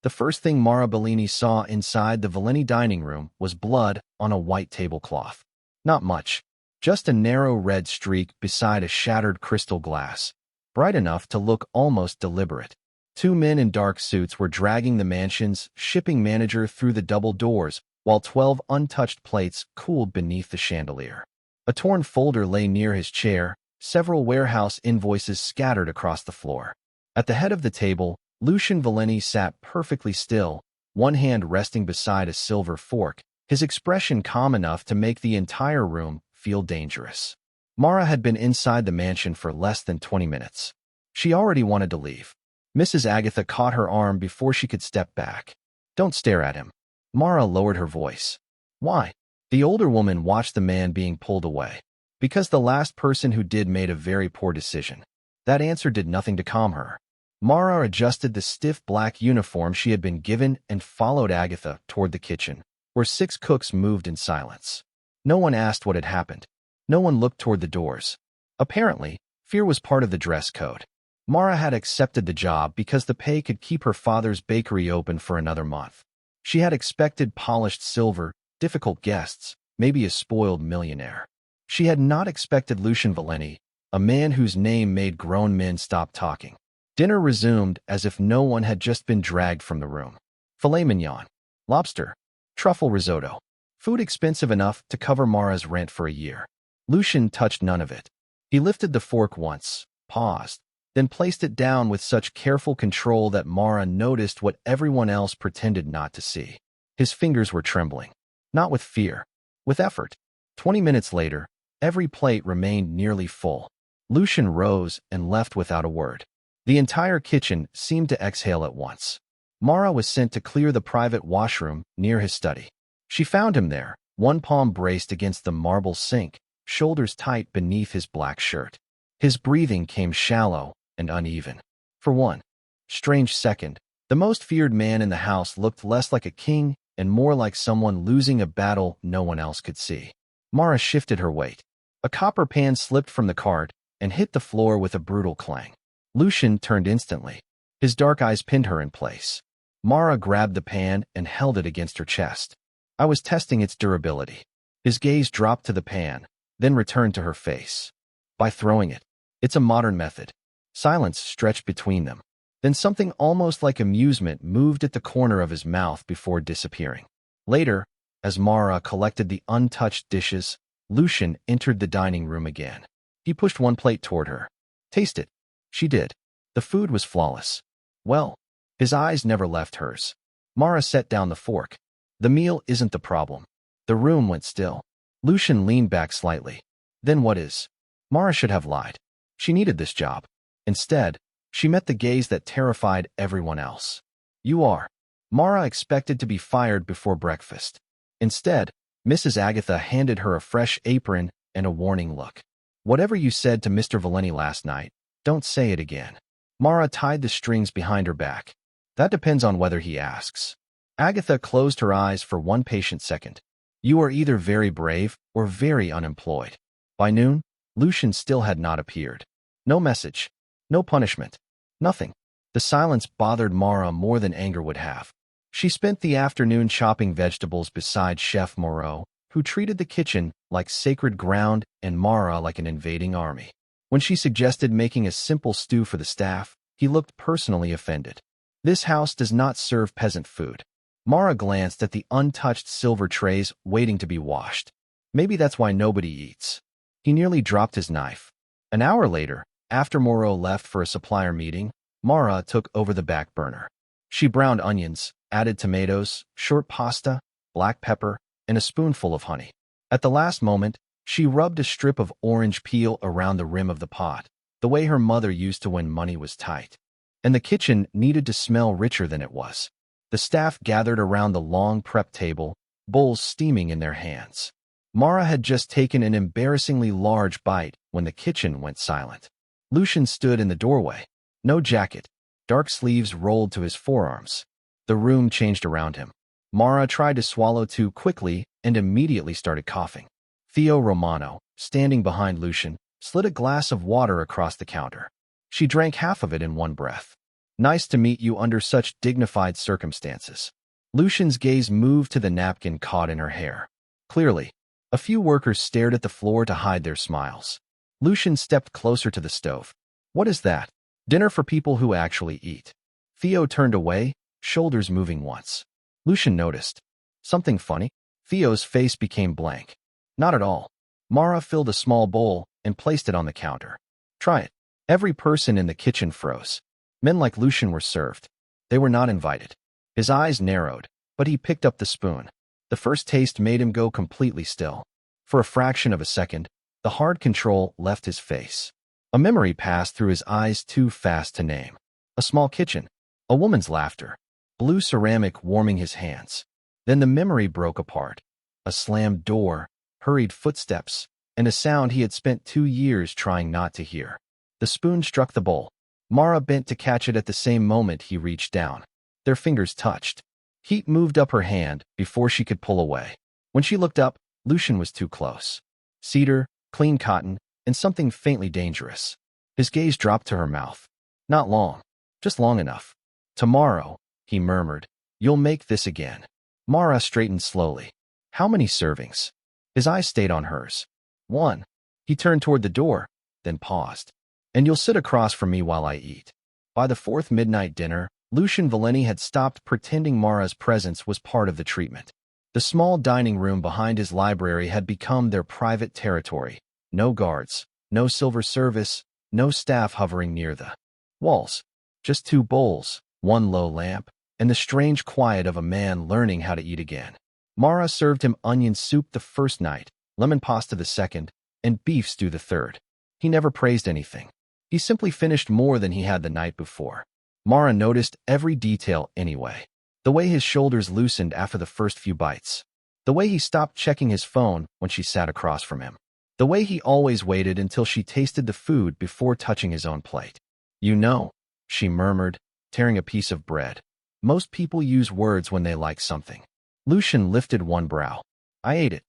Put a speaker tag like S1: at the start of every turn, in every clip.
S1: The first thing Mara Bellini saw inside the Villini dining room was blood on a white tablecloth. Not much, just a narrow red streak beside a shattered crystal glass, bright enough to look almost deliberate. Two men in dark suits were dragging the mansion's shipping manager through the double doors, while 12 untouched plates cooled beneath the chandelier. A torn folder lay near his chair, several warehouse invoices scattered across the floor. At the head of the table, Lucian Villini sat perfectly still, one hand resting beside a silver fork, his expression calm enough to make the entire room feel dangerous. Mara had been inside the mansion for less than 20 minutes. She already wanted to leave. Mrs. Agatha caught her arm before she could step back. "Don't stare at him." Mara lowered her voice. "Why?" The older woman watched the man being pulled away. "Because the last person who did made a very poor decision." That answer did nothing to calm her. Mara adjusted the stiff black uniform she had been given and followed Agatha toward the kitchen, where 6 cooks moved in silence. No one asked what had happened. No one looked toward the doors. Apparently, fear was part of the dress code. Mara had accepted the job because the pay could keep her father's bakery open for another month. She had expected polished silver, difficult guests, maybe a spoiled millionaire. She had not expected Lucian Villini, a man whose name made grown men stop talking. Dinner resumed as if no one had just been dragged from the room. Filet mignon, lobster, truffle risotto. Food expensive enough to cover Mara's rent for a year. Lucian touched none of it. He lifted the fork once, paused, then placed it down with such careful control that Mara noticed what everyone else pretended not to see. His fingers were trembling. Not with fear, with effort. 20 minutes later, every plate remained nearly full. Lucian rose and left without a word. The entire kitchen seemed to exhale at once. Mara was sent to clear the private washroom near his study. She found him there, one palm braced against the marble sink, shoulders tight beneath his black shirt. His breathing came shallow and uneven. For one strange second, the most feared man in the house looked less like a king and more like someone losing a battle no one else could see. Mara shifted her weight. A copper pan slipped from the cart and hit the floor with a brutal clang. Lucian turned instantly. His dark eyes pinned her in place. Mara grabbed the pan and held it against her chest. "I was testing its durability." His gaze dropped to the pan, then returned to her face. "By throwing it. It's a modern method." Silence stretched between them. Then something almost like amusement moved at the corner of his mouth before disappearing. Later, as Mara collected the untouched dishes, Lucian entered the dining room again. He pushed one plate toward her. "Taste it." She did. The food was flawless. "Well." His eyes never left hers. Mara set down the fork. "The meal isn't the problem." The room went still. Lucian leaned back slightly. "Then what is?" Mara should have lied. She needed this job. Instead, she met the gaze that terrified everyone else. "You are." Mara expected to be fired before breakfast. Instead, Mrs. Agatha handed her a fresh apron and a warning look. "Whatever you said to Mr. Villini last night, don't say it again." Mara tied the strings behind her back. "That depends on whether he asks." Agatha closed her eyes for one patient second. "You are either very brave or very unemployed." By noon, Lucian still had not appeared. No message. No punishment. Nothing. The silence bothered Mara more than anger would have. She spent the afternoon chopping vegetables beside Chef Moreau, who treated the kitchen like sacred ground and Mara like an invading army. When she suggested making a simple stew for the staff, he looked personally offended. "This house does not serve peasant food." Mara glanced at the untouched silver trays waiting to be washed. "Maybe that's why nobody eats." He nearly dropped his knife. An hour later, after Moreau left for a supplier meeting, Mara took over the back burner. She browned onions, added tomatoes, short pasta, black pepper, and a spoonful of honey. At the last moment, she rubbed a strip of orange peel around the rim of the pot, the way her mother used to when money was tight. And the kitchen needed to smell richer than it was. The staff gathered around the long prep table, bowls steaming in their hands. Mara had just taken an embarrassingly large bite when the kitchen went silent. Lucian stood in the doorway. No jacket. Dark sleeves rolled to his forearms. The room changed around him. Mara tried to swallow too quickly and immediately started coughing. Theo Romano, standing behind Lucian, slid a glass of water across the counter. She drank half of it in one breath. Nice to meet you under such dignified circumstances. Lucian's gaze moved to the napkin caught in her hair. Clearly, a few workers stared at the floor to hide their smiles. Lucian stepped closer to the stove. What is that? Dinner for people who actually eat. Theo turned away, shoulders moving once. Lucian noticed. Something funny? Theo's face became blank. Not at all. Mara filled a small bowl and placed it on the counter. Try it. Every person in the kitchen froze. Men like Lucian were served. They were not invited. His eyes narrowed, but he picked up the spoon. The first taste made him go completely still. For a fraction of a second, the hard control left his face. A memory passed through his eyes too fast to name. A small kitchen. A woman's laughter. Blue ceramic warming his hands. Then the memory broke apart. A slammed door, hurried footsteps, and a sound he had spent 2 years trying not to hear. The spoon struck the bowl. Mara bent to catch it at the same moment he reached down. Their fingers touched. Heat moved up her hand before she could pull away. When she looked up, Lucian was too close. Cedar, clean cotton, and something faintly dangerous. His gaze dropped to her mouth. Not long, just long enough. Tomorrow, he murmured, you'll make this again. Mara straightened slowly. How many servings? His eyes stayed on hers. 1. He turned toward the door, then paused. And you'll sit across from me while I eat. By the 4th midnight dinner, Lucian Valeni had stopped pretending Mara's presence was part of the treatment. The small dining room behind his library had become their private territory. No guards, no silver service, no staff hovering near the walls. Just 2 bowls, 1 low lamp, and the strange quiet of a man learning how to eat again. Mara served him onion soup the first night, lemon pasta the second, and beef stew the third. He never praised anything. He simply finished more than he had the night before. Mara noticed every detail anyway. The way his shoulders loosened after the first few bites. The way he stopped checking his phone when she sat across from him. The way he always waited until she tasted the food before touching his own plate. You know, she murmured, tearing a piece of bread. Most people use words when they like something. Lucian lifted one brow. I ate it.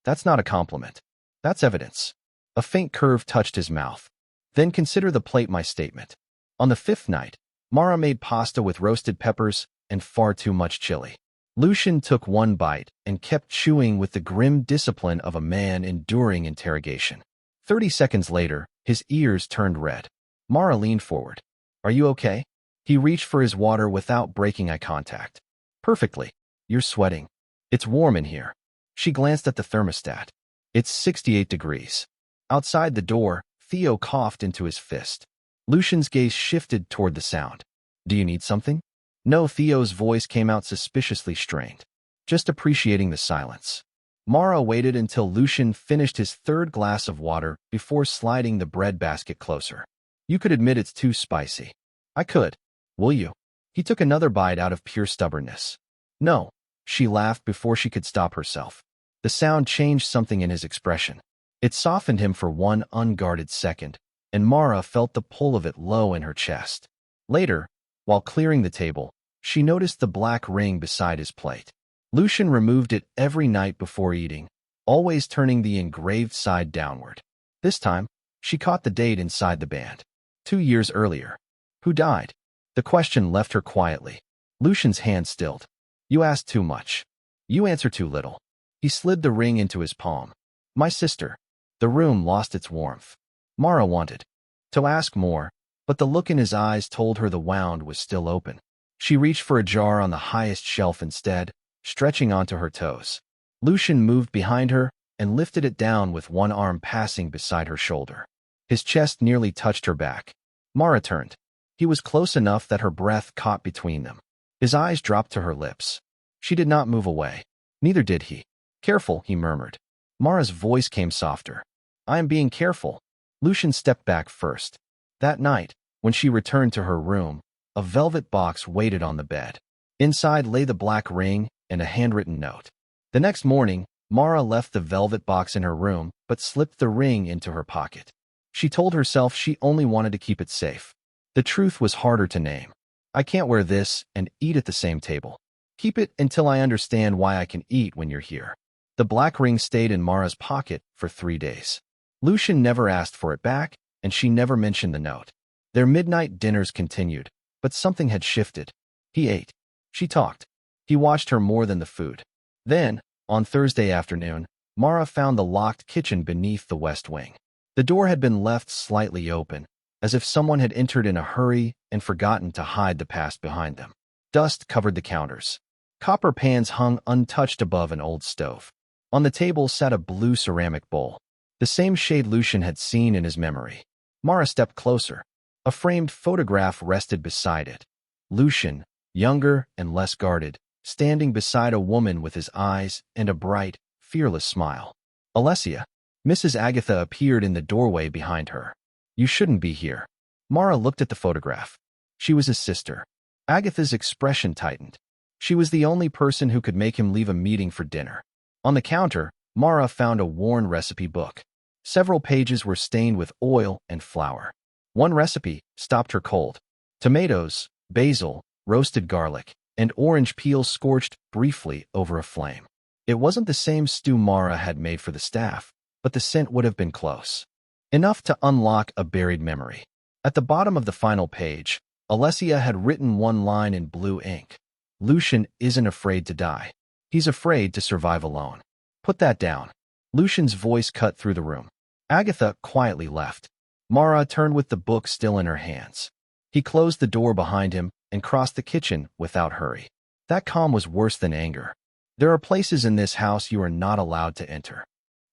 S1: That's not a compliment. That's evidence. A faint curve touched his mouth. Then consider the plate my statement. On the 5th night, Mara made pasta with roasted peppers and far too much chili. Lucian took 1 bite and kept chewing with the grim discipline of a man enduring interrogation. 30 seconds later, his ears turned red. Mara leaned forward. Are you okay? He reached for his water without breaking eye contact. Perfectly. You're sweating. It's warm in here. She glanced at the thermostat. It's 68 degrees. Outside the door, Theo coughed into his fist. Lucian's gaze shifted toward the sound. Do you need something? No, Theo's voice came out suspiciously strained. Just appreciating the silence. Mara waited until Lucian finished his 3rd glass of water before sliding the bread basket closer. You could admit it's too spicy. I could. Will you? He took another bite out of pure stubbornness. No. She laughed before she could stop herself. The sound changed something in his expression. It softened him for 1 unguarded second, and Mara felt the pull of it low in her chest. Later, while clearing the table, she noticed the black ring beside his plate. Lucian removed it every night before eating, always turning the engraved side downward. This time, she caught the date inside the band. 2 years earlier. Who died? The question left her quietly. Lucian's hand stilled. You ask too much. You answer too little. He slid the ring into his palm. My sister. The room lost its warmth. Mara wanted to ask more, but the look in his eyes told her the wound was still open. She reached for a jar on the highest shelf instead, stretching onto her toes. Lucian moved behind her and lifted it down with 1 arm passing beside her shoulder. His chest nearly touched her back. Mara turned. He was close enough that her breath caught between them. His eyes dropped to her lips. She did not move away. Neither did he. Careful, he murmured. Mara's voice came softer. I am being careful. Lucian stepped back first. That night, when she returned to her room, a velvet box waited on the bed. Inside lay the black ring and a handwritten note. The next morning, Mara left the velvet box in her room but slipped the ring into her pocket. She told herself she only wanted to keep it safe. The truth was harder to name. I can't wear this and eat at the same table. Keep it until I understand why I can eat when you're here. The black ring stayed in Mara's pocket for 3 days. Lucian never asked for it back, and she never mentioned the note. Their midnight dinners continued. but something had shifted. He ate. She talked. He watched her more than the food. Then, on Thursday afternoon, Mara found the locked kitchen beneath the west wing. The door had been left slightly open, as if someone had entered in a hurry and forgotten to hide the past behind them. Dust covered the counters. Copper pans hung untouched above an old stove. On the table sat a blue ceramic bowl, the same shade Lucian had seen in his memory. Mara stepped closer. A framed photograph rested beside it. Lucian, younger and less guarded, standing beside a woman with his eyes and a bright, fearless smile. Alessia. Mrs. Agatha appeared in the doorway behind her. You shouldn't be here. Mara looked at the photograph. She was his sister. Agatha's expression tightened. She was the only person who could make him leave a meeting for dinner. On the counter, Mara found a worn recipe book. Several pages were stained with oil and flour. One recipe stopped her cold. Tomatoes, basil, roasted garlic, and orange peel scorched briefly over a flame. It wasn't the same stew Mara had made for the staff, but the scent would have been close. Enough to unlock a buried memory. At the bottom of the final page, Alessia had written one line in blue ink. Lucian isn't afraid to die. He's afraid to survive alone. Put that down. Lucian's voice cut through the room. Agatha quietly left. Mara turned with the book still in her hands. He closed the door behind him and crossed the kitchen without hurry. That calm was worse than anger. There are places in this house you are not allowed to enter.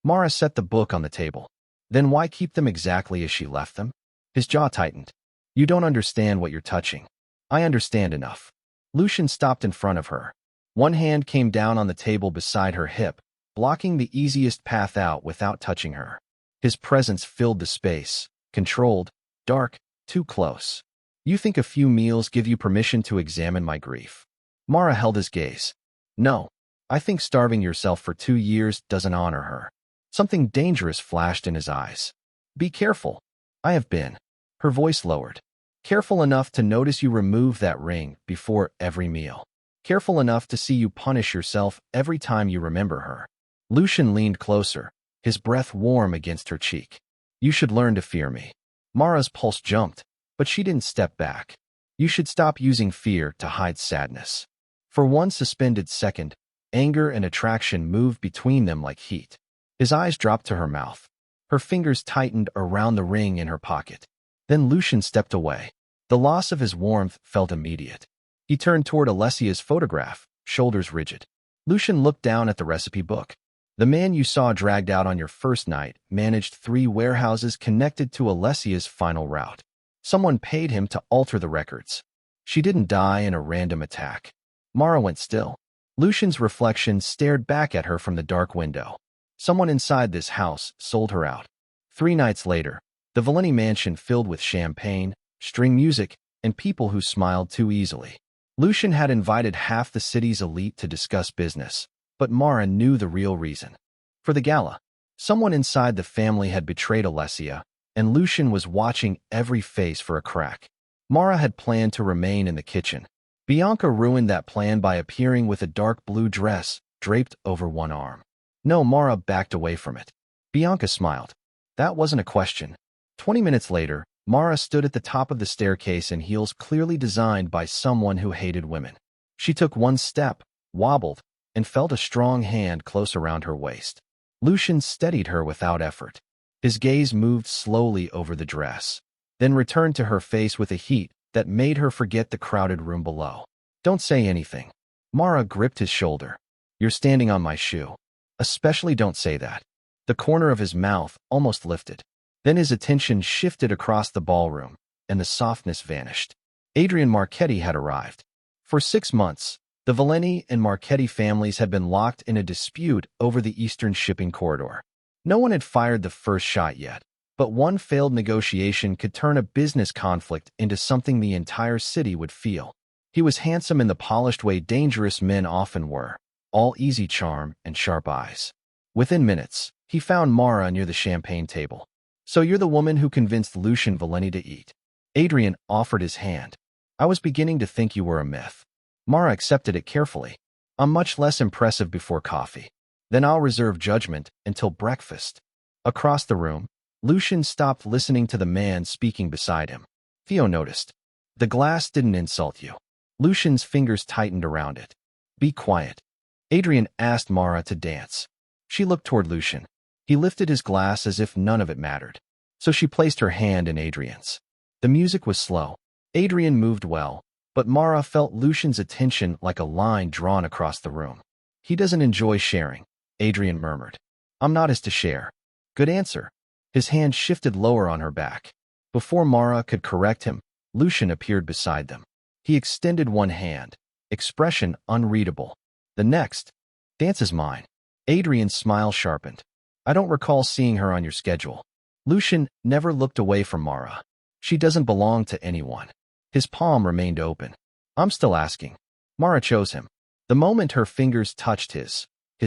S1: Mara set the book on the table. Then why keep them exactly as she left them? His jaw tightened. You don't understand what you're touching. I understand enough. Lucian stopped in front of her. One hand came down on the table beside her hip, blocking the easiest path out without touching her. His presence filled the space, controlled, dark, too close. You think a few meals give you permission to examine my grief? Mara held his gaze. No, I think starving yourself for 2 years doesn't honor her. Something dangerous flashed in his eyes. Be careful. I have been. Her voice lowered. Careful enough to notice you remove that ring before every meal. Careful enough to see you punish yourself every time you remember her. Lucian leaned closer, his breath warm against her cheek. You should learn to fear me. Mara's pulse jumped, but she didn't step back. You should stop using fear to hide sadness. For one suspended second, anger and attraction moved between them like heat. His eyes dropped to her mouth. Her fingers tightened around the ring in her pocket. Then Lucian stepped away. The loss of his warmth felt immediate. He turned toward Alessia's photograph, shoulders rigid. Lucian looked down at the recipe book. The man you saw dragged out on your first night managed 3 warehouses connected to Alessia's final route. Someone paid him to alter the records. She didn't die in a random attack. Mara went still. Lucian's reflection stared back at her from the dark window. Someone inside this house sold her out. 3 nights later, the Valeni mansion filled with champagne, string music, and people who smiled too easily. Lucian had invited half the city's elite to discuss business, but Mara knew the real reason. For the gala, someone inside the family had betrayed Alessia, and Lucian was watching every face for a crack. Mara had planned to remain in the kitchen. Bianca ruined that plan by appearing with a dark blue dress draped over one arm. No, Mara backed away from it. Bianca smiled. That wasn't a question. 20 minutes later, Mara stood at the top of the staircase in heels clearly designed by someone who hated women. She took one step, wobbled, and felt a strong hand close around her waist. Lucian steadied her without effort. His gaze moved slowly over the dress, then returned to her face with a heat that made her forget the crowded room below. Don't say anything. Mara gripped his shoulder. You're standing on my shoe. Especially don't say that. The corner of his mouth almost lifted. Then his attention shifted across the ballroom, and the softness vanished. Adrian Marchetti had arrived. For 6 months, the Valeni and Marchetti families had been locked in a dispute over the Eastern shipping corridor. No one had fired the first shot yet, but one failed negotiation could turn a business conflict into something the entire city would feel. He was handsome in the polished way dangerous men often were, all easy charm and sharp eyes. Within minutes, he found Mara near the champagne table. So you're the woman who convinced Lucian Valeni to eat. Adrian offered his hand. I was beginning to think you were a myth. Mara accepted it carefully. I'm much less impressive before coffee. Then I'll reserve judgment until breakfast. Across the room, Lucian stopped listening to the man speaking beside him. Theo noticed. The glass didn't insult you. Lucian's fingers tightened around it. Be quiet. Adrian asked Mara to dance. She looked toward Lucian. He lifted his glass as if none of it mattered. So she placed her hand in Adrian's. The music was slow. Adrian moved well, but Mara felt Lucian's attention like a line drawn across the room. He doesn't enjoy sharing, Adrian murmured. I'm not his to share. Good answer. His hand shifted lower on her back. Before Mara could correct him, Lucian appeared beside them. He extended one hand, expression unreadable. The next, dance is mine. Adrian's smile sharpened. I don't recall seeing her on your schedule. Lucian never looked away from Mara. She doesn't belong to anyone. His palm remained open. I'm still asking. Mara chose him. The moment her fingers touched his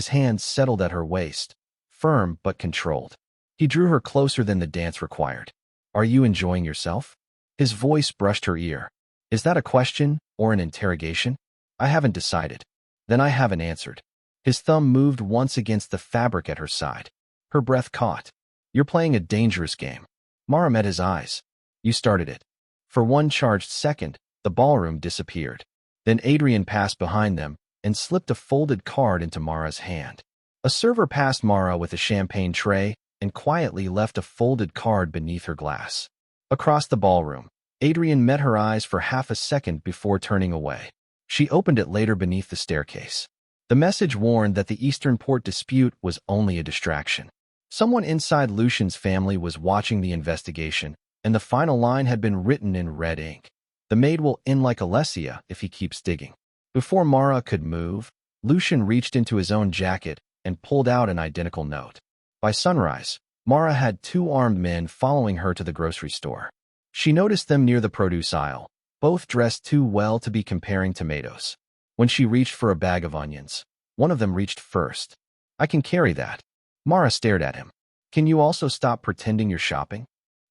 S1: hand settled at her waist, firm but controlled. He drew her closer than the dance required. Are you enjoying yourself? His voice brushed her ear. Is that a question or an interrogation? I haven't decided. Then I haven't answered. His thumb moved once against the fabric at her side. Her breath caught. You're playing a dangerous game. Mara met his eyes. You started it. For one charged second, the ballroom disappeared. Then Adrian passed behind them and slipped a folded card into Mara's hand. A server passed Mara with a champagne tray and quietly left a folded card beneath her glass. Across the ballroom, Adrian met her eyes for half a second before turning away. She opened it later beneath the staircase. The message warned that the Eastern Port dispute was only a distraction. Someone inside Lucian's family was watching the investigation, and the final line had been written in red ink. The maid will end like Alessia if he keeps digging. Before Mara could move, Lucian reached into his own jacket and pulled out an identical note. By sunrise, Mara had 2 armed men following her to the grocery store. She noticed them near the produce aisle, both dressed too well to be comparing tomatoes. When she reached for a bag of onions, one of them reached first. I can carry that. Mara stared at him. Can you also stop pretending you're shopping?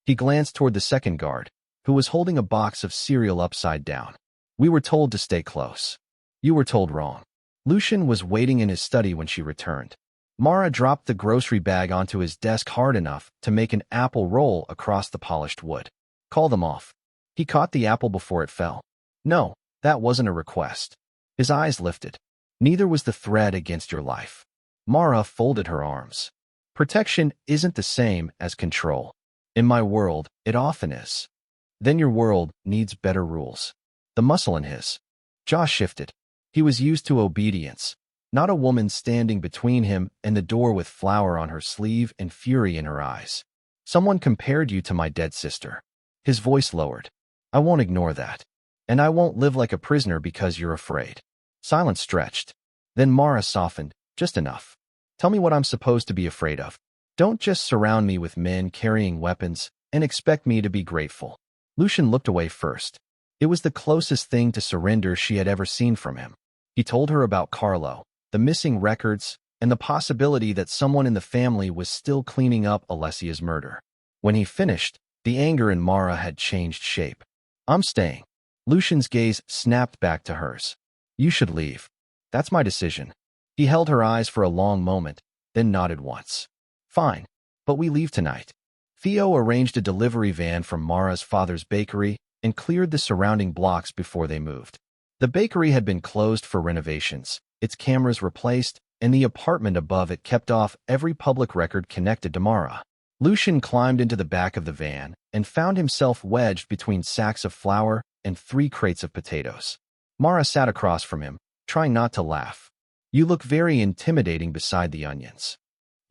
S1: He glanced toward the second guard, who was holding a box of cereal upside down. We were told to stay close. You were told wrong. Lucian was waiting in his study when she returned. Mara dropped the grocery bag onto his desk hard enough to make an apple roll across the polished wood. Call them off. He caught the apple before it fell. No, that wasn't a request. His eyes lifted. Neither was the threat against your life. Mara folded her arms. Protection isn't the same as control. In my world, it often is. Then your world needs better rules. The muscle in his jaw shifted. He was used to obedience, not a woman standing between him and the door with flour on her sleeve and fury in her eyes. Someone compared you to my dead sister. His voice lowered. I won't ignore that. And I won't live like a prisoner because you're afraid. Silence stretched. Then Mara softened, just enough. Tell me what I'm supposed to be afraid of. Don't just surround me with men carrying weapons and expect me to be grateful. Lucian looked away first. It was the closest thing to surrender she had ever seen from him. He told her about Carlo, the missing records, and the possibility that someone in the family was still cleaning up Alessia's murder. When he finished, the anger in Mara had changed shape. I'm staying. Lucian's gaze snapped back to hers. You should leave. That's my decision. He held her eyes for a long moment, then nodded once. Fine, but we leave tonight. Theo arranged a delivery van from Mara's father's bakery and cleared the surrounding blocks before they moved. The bakery had been closed for renovations, its cameras replaced, and the apartment above it kept off every public record connected to Mara. Lucian climbed into the back of the van and found himself wedged between sacks of flour and 3 crates of potatoes. Mara sat across from him, trying not to laugh. You look very intimidating beside the onions.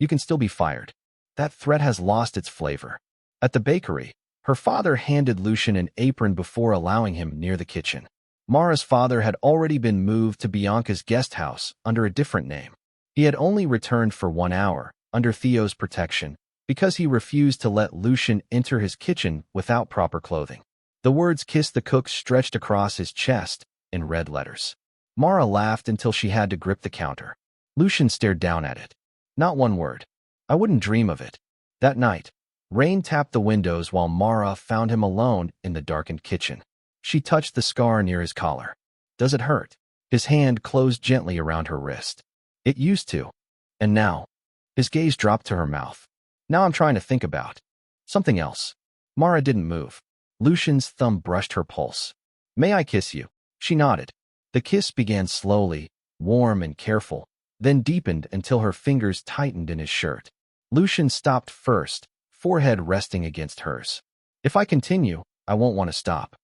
S1: You can still be fired. That threat has lost its flavor. At the bakery, her father handed Lucian an apron before allowing him near the kitchen. Mara's father had already been moved to Bianca's guest house under a different name. He had only returned for 1 hour, under Theo's protection, because he refused to let Lucian enter his kitchen without proper clothing. The words "kiss the cook" stretched across his chest in red letters. Mara laughed until she had to grip the counter. Lucian stared down at it. Not one word. I wouldn't dream of it. That night, rain tapped the windows while Mara found him alone in the darkened kitchen. She touched the scar near his collar. Does it hurt? His hand closed gently around her wrist. It used to. And now? His gaze dropped to her mouth. Now I'm trying to think about something else. Mara didn't move. Lucian's thumb brushed her pulse. May I kiss you? She nodded. The kiss began slowly, warm and careful, then deepened until her fingers tightened in his shirt. Lucian stopped first, forehead resting against hers. If I continue, I won't want to stop.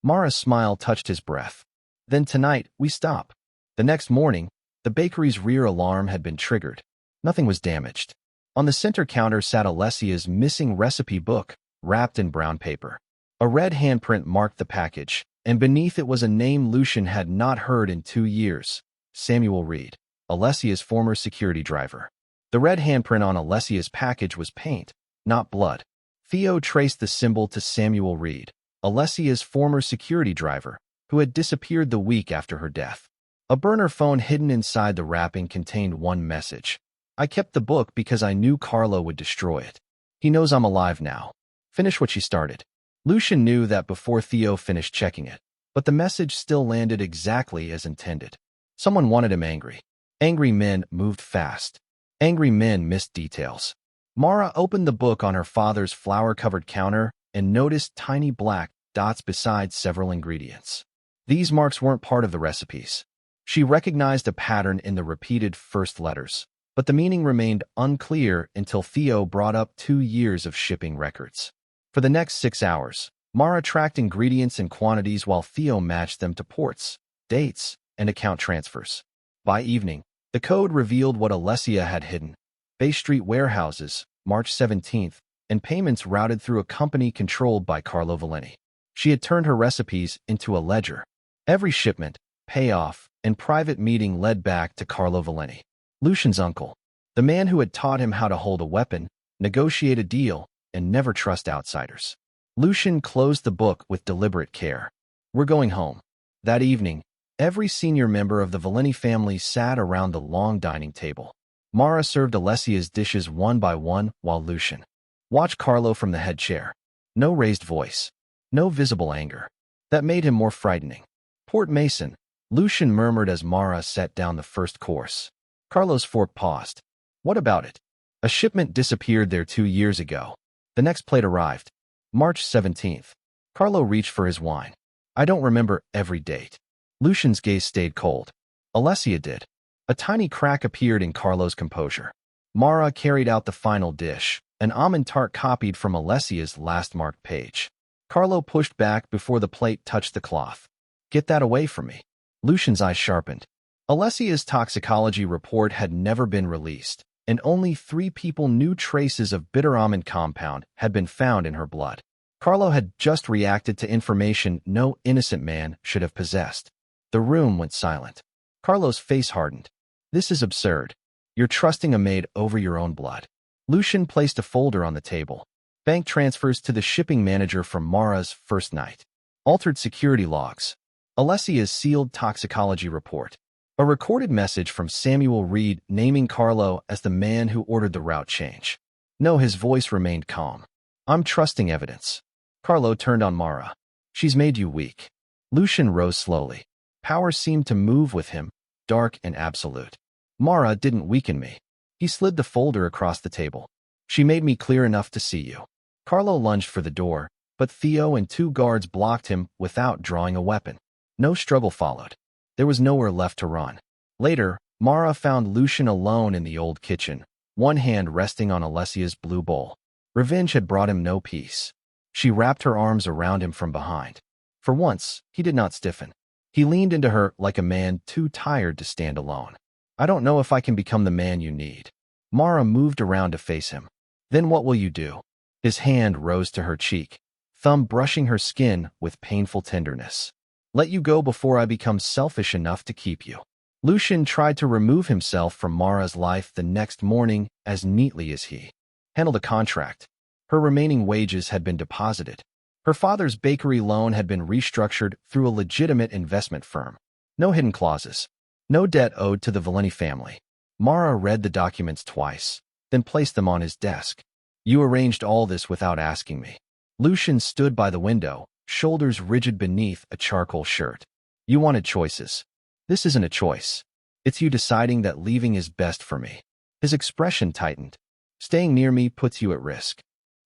S1: Mara's smile touched his breath. Then tonight, we stop. The next morning, the bakery's rear alarm had been triggered. Nothing was damaged. On the center counter sat Alessia's missing recipe book, wrapped in brown paper. A red handprint marked the package, and beneath it was a name Lucian had not heard in 2 years. Samuel Reed, Alessia's former security driver. The red handprint on Alessia's package was paint, not blood. Theo traced the symbol to Samuel Reed, Alessia's former security driver, who had disappeared the week after her death. A burner phone hidden inside the wrapping contained one message. I kept the book because I knew Carlo would destroy it. He knows I'm alive now. Finish what she started. Lucian knew that before Theo finished checking it, but the message still landed exactly as intended. Someone wanted him angry. Angry men moved fast. Angry men missed details. Mara opened the book on her father's flour-covered counter and noticed tiny black dots beside several ingredients. These marks weren't part of the recipes. She recognized a pattern in the repeated first letters, but the meaning remained unclear until Theo brought up 2 years of shipping records. For the next 6 hours, Mara tracked ingredients and quantities while Theo matched them to ports, dates, and account transfers. By evening, the code revealed what Alessia had hidden: Bay Street warehouses, March 17th, and payments routed through a company controlled by Carlo Valenti. She had turned her recipes into a ledger. Every shipment, payoff, and private meeting led back to Carlo Valenti, Lucian's uncle, the man who had taught him how to hold a weapon, negotiate a deal, and never trust outsiders. Lucian closed the book with deliberate care. We're going home. That evening, every senior member of the Valenti family sat around the long dining table. Mara served Alessia's dishes one by one while Lucian watched Carlo from the head chair. No raised voice. No visible anger. That made him more frightening. Port Mason, Lucian murmured as Mara set down the first course. Carlo's fork paused. What about it? A shipment disappeared there 2 years ago. The next plate arrived. March 17th. Carlo reached for his wine. I don't remember every date. Lucian's gaze stayed cold. Alessia did. A tiny crack appeared in Carlo's composure. Mara carried out the final dish, an almond tart copied from Alessia's last marked page. Carlo pushed back before the plate touched the cloth. Get that away from me. Lucian's eyes sharpened. Alessia's toxicology report had never been released, and only 3 people knew traces of bitter almond compound had been found in her blood. Carlo had just reacted to information no innocent man should have possessed. The room went silent. Carlo's face hardened. This is absurd. You're trusting a maid over your own blood. Lucian placed a folder on the table. Bank transfers to the shipping manager from Mara's first night. Altered security logs. Alessia's sealed toxicology report. A recorded message from Samuel Reed naming Carlo as the man who ordered the route change. No, his voice remained calm. I'm trusting evidence. Carlo turned on Mara. She's made you weak. Lucian rose slowly. Power seemed to move with him, dark and absolute. Mara didn't weaken me. He slid the folder across the table. She made me clear enough to see you. Carlo lunged for the door, but Theo and 2 guards blocked him without drawing a weapon. No struggle followed. There was nowhere left to run. Later, Mara found Lucian alone in the old kitchen, one hand resting on Alessia's blue bowl. Revenge had brought him no peace. She wrapped her arms around him from behind. For once, he did not stiffen. He leaned into her like a man too tired to stand alone. I don't know if I can become the man you need. Mara moved around to face him. Then what will you do? His hand rose to her cheek, thumb brushing her skin with painful tenderness. Let you go before I become selfish enough to keep you. Lucian tried to remove himself from Mara's life the next morning as neatly as he handled a contract. Her remaining wages had been deposited. Her father's bakery loan had been restructured through a legitimate investment firm. No hidden clauses. No debt owed to the Valenti family. Mara read the documents twice, then placed them on his desk. You arranged all this without asking me. Lucian stood by the window, shoulders rigid beneath a charcoal shirt. You wanted choices. This isn't a choice. It's you deciding that leaving is best for me. His expression tightened. Staying near me puts you at risk.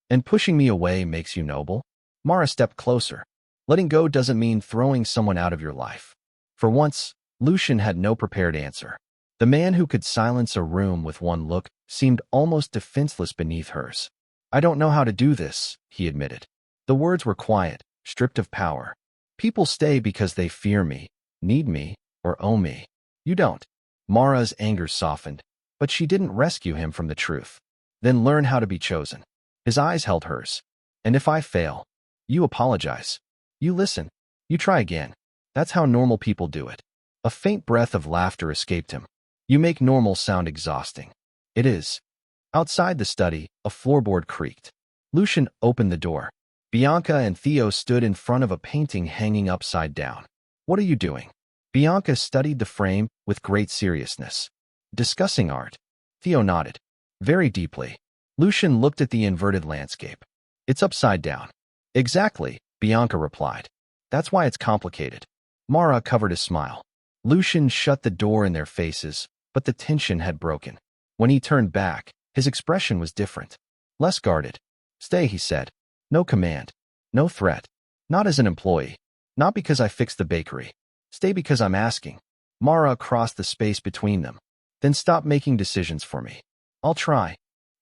S1: And pushing me away makes you noble? Mara stepped closer. Letting go doesn't mean throwing someone out of your life. For once, Lucian had no prepared answer. The man who could silence a room with one look seemed almost defenseless beneath hers. I don't know how to do this, he admitted. The words were quiet, stripped of power. People stay because they fear me, need me, or owe me. You don't. Mara's anger softened, but she didn't rescue him from the truth. Then learn how to be chosen. His eyes held hers. And if I fail, you apologize. You listen. You try again. That's how normal people do it. A faint breath of laughter escaped him. You make normal sound exhausting. It is. Outside the study, a floorboard creaked. Lucian opened the door. Bianca and Theo stood in front of a painting hanging upside down. What are you doing? Bianca studied the frame with great seriousness. Discussing art. Theo nodded. Very deeply. Lucian looked at the inverted landscape. It's upside down. Exactly, Bianca replied. That's why it's complicated. Mara covered a smile. Lucian shut the door in their faces, but the tension had broken. When he turned back, his expression was different. Less guarded. Stay, he said. No command. No threat. Not as an employee. Not because I fixed the bakery. Stay because I'm asking. Mara crossed the space between them. Then stop making decisions for me. I'll try.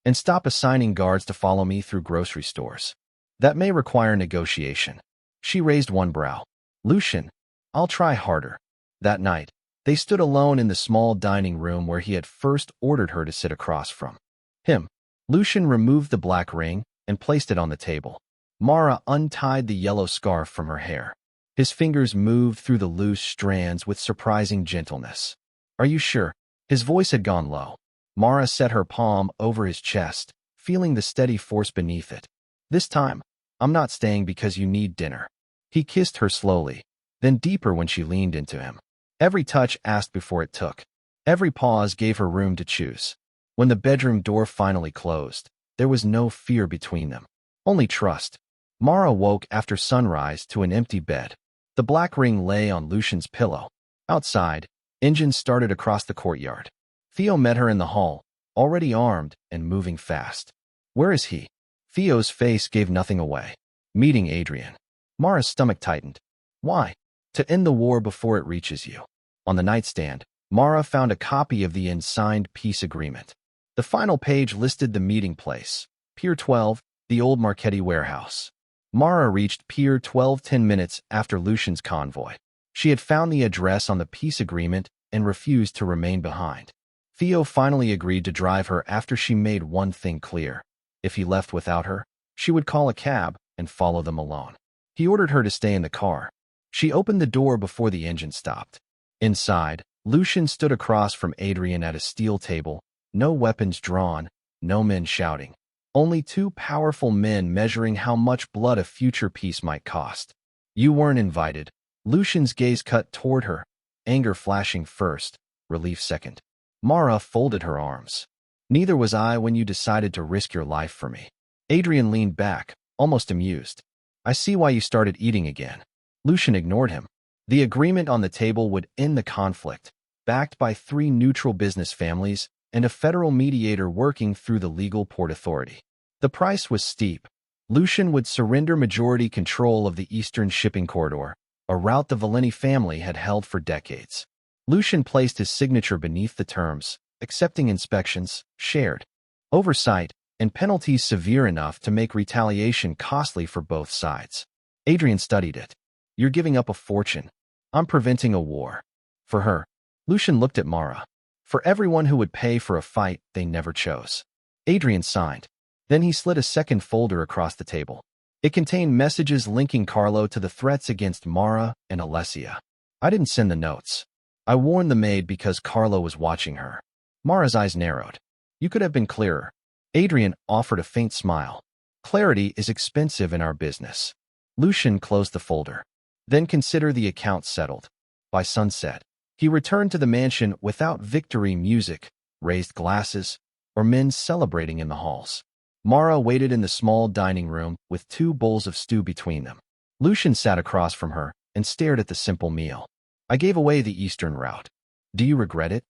S1: And stop assigning guards to follow me through grocery stores. That may require negotiation. She raised one brow. Lucian, I'll try harder. That night, they stood alone in the small dining room where he had first ordered her to sit across from him. Lucian removed the black ring and placed it on the table. Mara untied the yellow scarf from her hair. His fingers moved through the loose strands with surprising gentleness. Are you sure? His voice had gone low. Mara set her palm over his chest, feeling the steady force beneath it. This time, I'm not staying because you need dinner. He kissed her slowly, then deeper when she leaned into him. Every touch asked before it took. Every pause gave her room to choose. When the bedroom door finally closed, there was no fear between them. Only trust. Mara woke after sunrise to an empty bed. The black ring lay on Lucian's pillow. Outside, engines started across the courtyard. Theo met her in the hall, already armed and moving fast. Where is he? Theo's face gave nothing away. Meeting Adrian. Mara's stomach tightened. Why? To end the war before it reaches you. On the nightstand, Mara found a copy of the unsigned peace agreement. The final page listed the meeting place, Pier 12, the old Marchetti warehouse. Mara reached Pier 12 10 minutes after Lucian's convoy. She had found the address on the peace agreement and refused to remain behind. Theo finally agreed to drive her after she made one thing clear. If he left without her, she would call a cab and follow them alone. He ordered her to stay in the car. She opened the door before the engine stopped. Inside, Lucian stood across from Adrian at a steel table, no weapons drawn, no men shouting. Only two powerful men measuring how much blood a future peace might cost. You weren't invited. Lucian's gaze cut toward her, anger flashing first, relief second. Mara folded her arms. Neither was I when you decided to risk your life for me. Adrian leaned back, almost amused. I see why you started eating again. Lucian ignored him. The agreement on the table would end the conflict, backed by 3 neutral business families and a federal mediator working through the legal port authority. The price was steep. Lucian would surrender majority control of the eastern shipping corridor, a route the Valeni family had held for decades. Lucian placed his signature beneath the terms, accepting inspections, shared oversight, and penalties severe enough to make retaliation costly for both sides. Adrian studied it. You're giving up a fortune. I'm preventing a war. For her. Lucian looked at Mara. For everyone who would pay for a fight they never chose. Adrian signed. Then he slid a second folder across the table. It contained messages linking Carlo to the threats against Mara and Alessia. I didn't send the notes. I warned the maid because Carlo was watching her. Mara's eyes narrowed. You could have been clearer. Adrian offered a faint smile. Clarity is expensive in our business. Lucian closed the folder. Then consider the account settled. By sunset, he returned to the mansion without victory music, raised glasses, or men celebrating in the halls. Mara waited in the small dining room with 2 bowls of stew between them. Lucian sat across from her and stared at the simple meal. I gave away the eastern route. Do you regret it?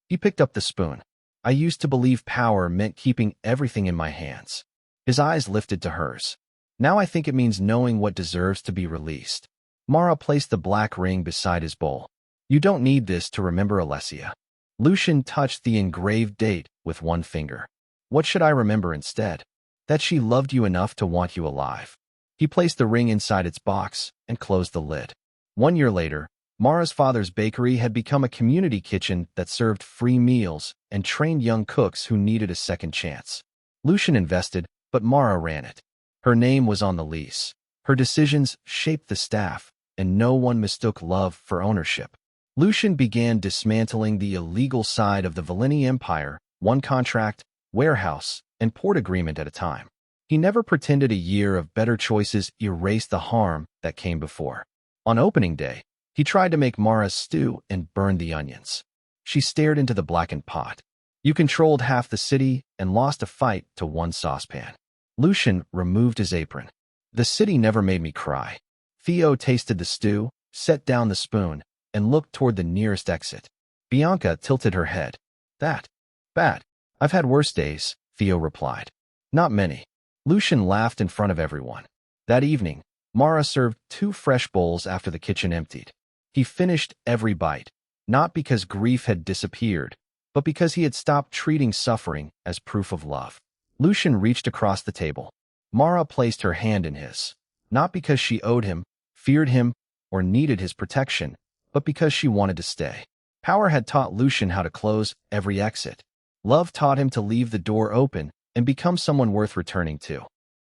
S1: He picked up the spoon. I used to believe power meant keeping everything in my hands. His eyes lifted to hers. Now I think it means knowing what deserves to be released. Mara placed the black ring beside his bowl. You don't need this to remember Alessia. Lucian touched the engraved date with one finger. What should I remember instead? That she loved you enough to want you alive. He placed the ring inside its box and closed the lid. 1 year later, Mara's father's bakery had become a community kitchen that served free meals and trained young cooks who needed a second chance. Lucian invested, but Mara ran it. Her name was on the lease. Her decisions shaped the staff, and no one mistook love for ownership. Lucian began dismantling the illegal side of the Volini Empire, one contract, warehouse, and port agreement at a time. He never pretended a year of better choices erased the harm that came before. On opening day, he tried to make Mara stew and burned the onions. She stared into the blackened pot. You controlled half the city and lost a fight to one saucepan. Lucian removed his apron. The city never made me cry. Theo tasted the stew, set down the spoon, and looked toward the nearest exit. Bianca tilted her head. That? Bad. I've had worse days, Theo replied. Not many. Lucian laughed in front of everyone. That evening, Mara served 2 fresh bowls after the kitchen emptied. He finished every bite, not because grief had disappeared, but because he had stopped treating suffering as proof of love. Lucian reached across the table. Mara placed her hand in his, not because she owed him, feared him, or needed his protection, but because she wanted to stay. Power had taught Lucian how to close every exit. Love taught him to leave the door open and become someone worth returning to.